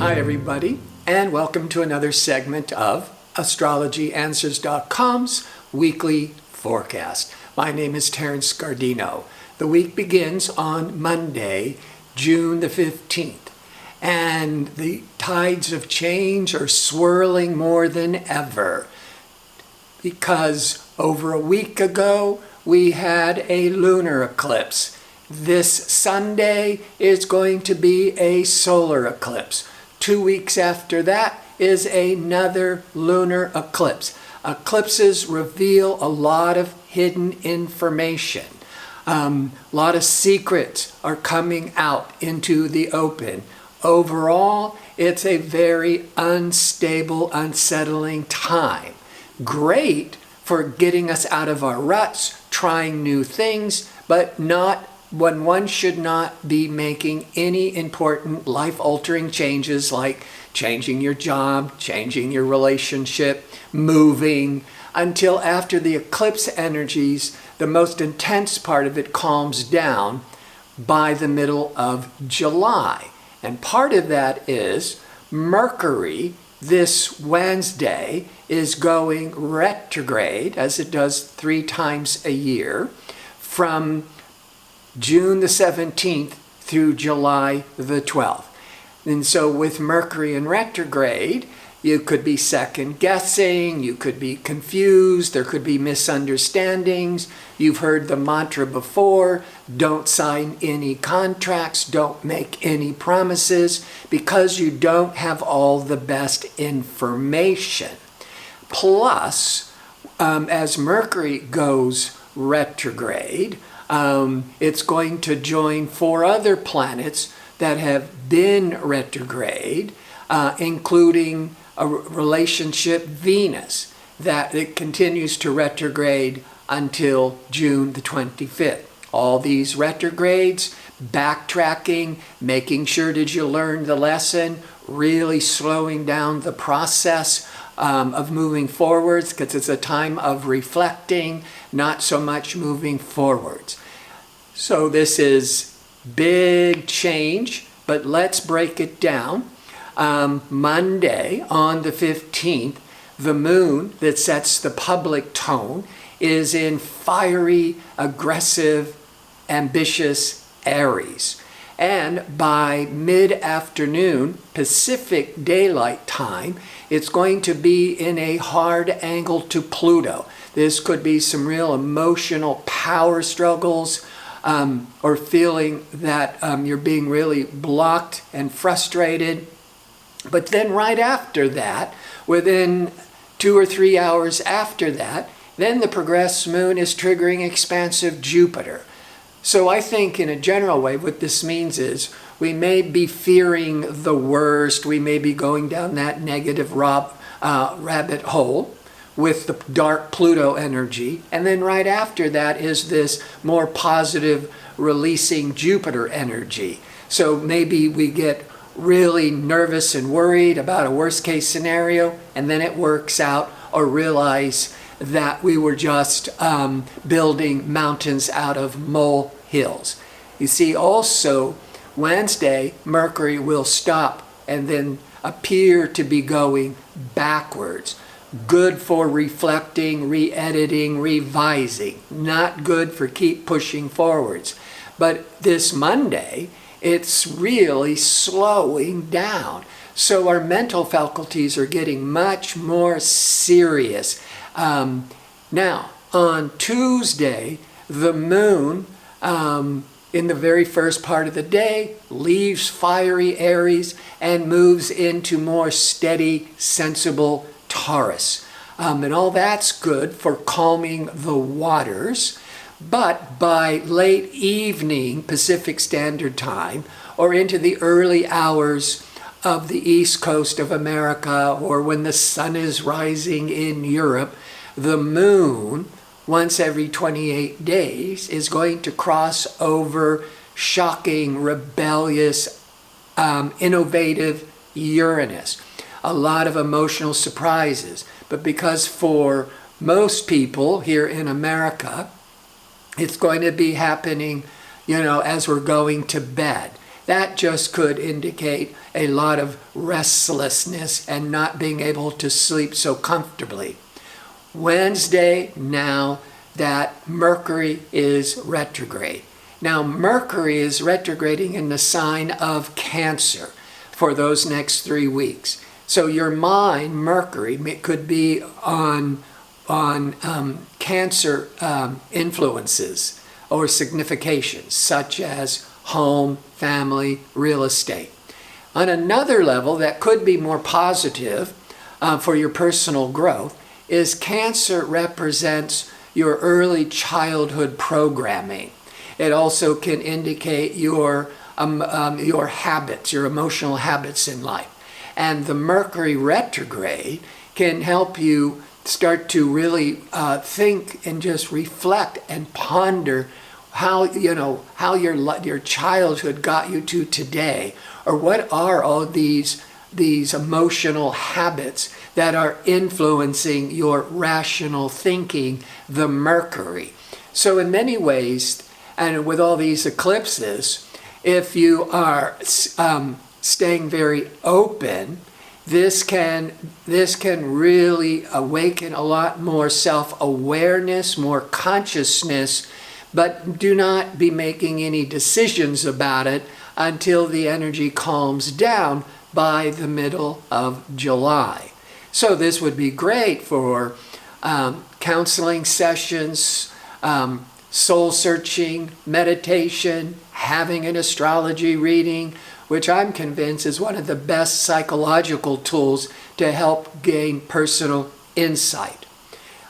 Hi everybody, and welcome to another segment of AstrologyAnswers.com's weekly forecast. My name is Terence Scardino. The week begins on Monday, June the 15th, and the tides of change are swirling more than ever because over a week ago we had a lunar eclipse. This Sunday is going to be a solar eclipse. 2 weeks after that is another lunar eclipse. Eclipses reveal a lot of hidden information. A lot of secrets are coming out into the open. Overall, it's a very unstable, unsettling time. Great for getting us out of our ruts, trying new things, but not when one should not be making any important life-altering changes like changing your job, changing your relationship, moving, until after the eclipse energies, the most intense part of it calms down by the middle of July. And part of that is Mercury this Wednesday is going retrograde, as it does 3 times a year, from June the 17th through July the 12th. And so with Mercury in retrograde, you could be second guessing, you could be confused, there could be misunderstandings. You've heard the mantra before, don't sign any contracts, don't make any promises, because you don't have all the best information. Plus, as Mercury goes retrograde, it's going to join 4 other planets that have been retrograde, including a relationship Venus, that it continues to retrograde until June the 25th. All these retrogrades, backtracking, making sure did you learn the lesson, really slowing down the process of moving forwards, because it's a time of reflecting, not so much moving forwards. So this is big change, but let's break it down. Monday on the 15th, the moon that sets the public tone is in fiery, aggressive, ambitious Aries. And by mid-afternoon, Pacific Daylight Time, it's going to be in a hard angle to Pluto. This could be some real emotional power struggles, or feeling that you're being really blocked and frustrated. But then right after that, within 2 or 3 hours after that, then the progressed moon is triggering expansive Jupiter. So I think in a general way, what this means is we may be fearing the worst. We may be going down that negative rabbit hole with the dark Pluto energy. And then right after that is this more positive releasing Jupiter energy. So maybe we get really nervous and worried about a worst case scenario, and then it works out, or realize that we were just building mountains out of molehills. You see, also Wednesday, Mercury will stop and then appear to be going backwards. Good for reflecting, re-editing, revising. Not good for keep pushing forwards. But this Monday, it's really slowing down. So our mental faculties are getting much more serious. Now, on Tuesday, the moon, in the very first part of the day, leaves fiery Aries and moves into more steady, sensible Taurus. And all that's good for calming the waters. But by late evening Pacific Standard Time, or into the early hours of the east coast of America, or when the sun is rising in Europe, the moon, once every 28 days, is going to cross over shocking, rebellious, innovative Uranus. A lot of emotional surprises. But because for most people here in America, it's going to be happening, as we're going to bed. That just could indicate a lot of restlessness and not being able to sleep so comfortably. Wednesday, now that Mercury is retrograde. Now, Mercury is retrograding in the sign of Cancer for those next 3 weeks. So your mind, Mercury, could be on Cancer influences or significations, such as home, family, real estate. On another level that could be more positive for your personal growth is Cancer represents your early childhood programming. It also can indicate your habits, your emotional habits in life. And the Mercury retrograde can help you start to really think and just reflect and ponder how your childhood got you to today, or what are all these emotional habits that are influencing your rational thinking, the Mercury. So in many ways, and with all these eclipses, if you are staying very open, this can really awaken a lot more self-awareness, more consciousness, but do not be making any decisions about it until the energy calms down by the middle of July. So this would be great for counseling sessions, soul searching, meditation, having an astrology reading, which I'm convinced is one of the best psychological tools to help gain personal insight.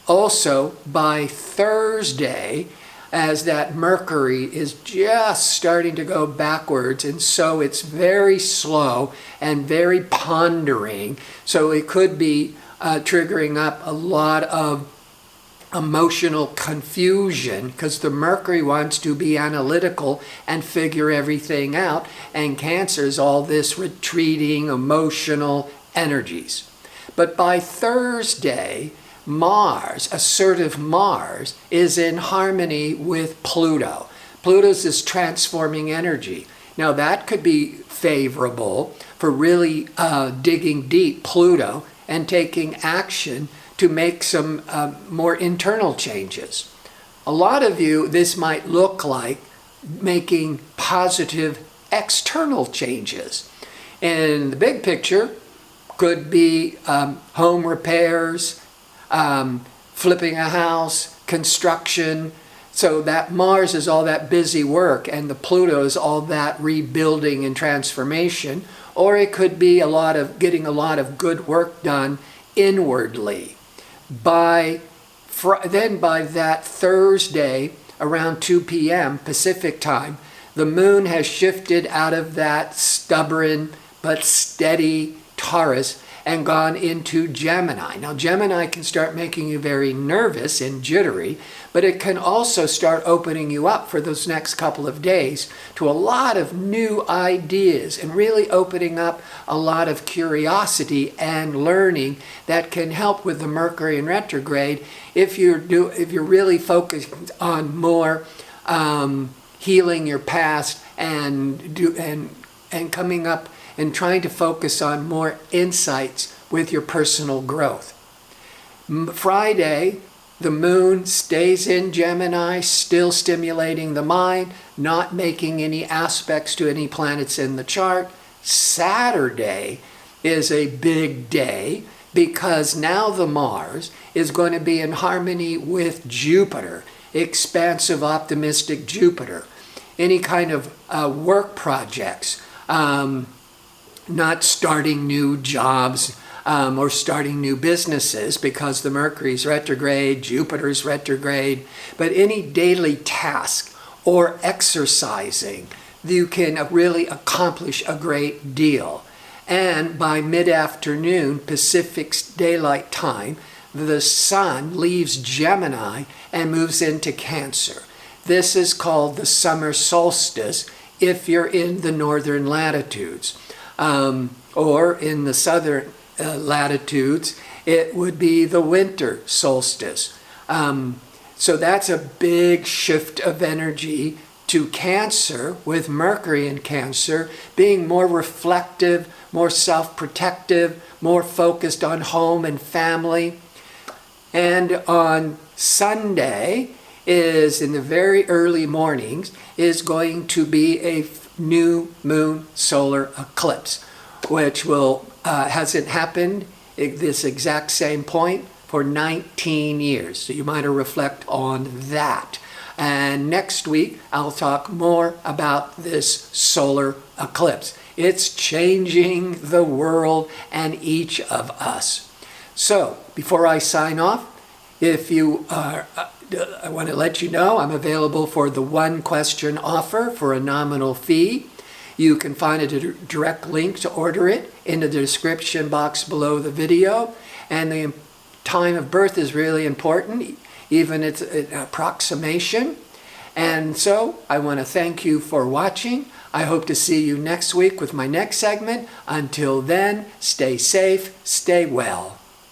Also, by Thursday, as that Mercury is just starting to go backwards, and so it's very slow and very pondering, so it could be triggering up a lot of emotional confusion, because the Mercury wants to be analytical and figure everything out, and Cancer is all this retreating emotional energies. But by Thursday, Mars, assertive Mars, is in harmony with Pluto. Pluto's this transforming energy. Now that could be favorable for really digging deep Pluto and taking action to make some more internal changes. A lot of you, this might look like making positive external changes. In the big picture, could be home repairs, flipping a house, construction. So that Mars is all that busy work, and the Pluto is all that rebuilding and transformation. Or it could be getting a lot of good work done inwardly. Then by that Thursday around 2 p.m. Pacific time, the moon has shifted out of that stubborn but steady Taurus and gone into Gemini. Now, Gemini can start making you very nervous and jittery, but it can also start opening you up for those next couple of days to a lot of new ideas and really opening up a lot of curiosity and learning that can help with the Mercury in retrograde if you're really focused on more healing your past and coming up and trying to focus on more insights with your personal growth. Friday, the moon stays in Gemini, still stimulating the mind, not making any aspects to any planets in the chart. Saturday is a big day because now the Mars is going to be in harmony with Jupiter, expansive, optimistic Jupiter. Any kind of work projects, not starting new jobs or starting new businesses because the Mercury's retrograde, Jupiter's retrograde, but any daily task or exercising, you can really accomplish a great deal. And by mid-afternoon, Pacific Daylight Time, the sun leaves Gemini and moves into Cancer. This is called the summer solstice if you're in the northern latitudes. Or in the southern latitudes, it would be the winter solstice. So that's a big shift of energy to Cancer, with Mercury in Cancer, being more reflective, more self-protective, more focused on home and family. And on Sunday is, in the very early mornings, is going to be a new moon solar eclipse, which hasn't happened at this exact same point for 19 years. So you might reflect on that. And next week, I'll talk more about this solar eclipse. It's changing the world and each of us. So, before I sign off, I want to let you know I'm available for the one question offer for a nominal fee. You can find a direct link to order it in the description box below the video. And the time of birth is really important, even it's an approximation. And so I want to thank you for watching. I hope to see you next week with my next segment. Until then, stay safe, stay well.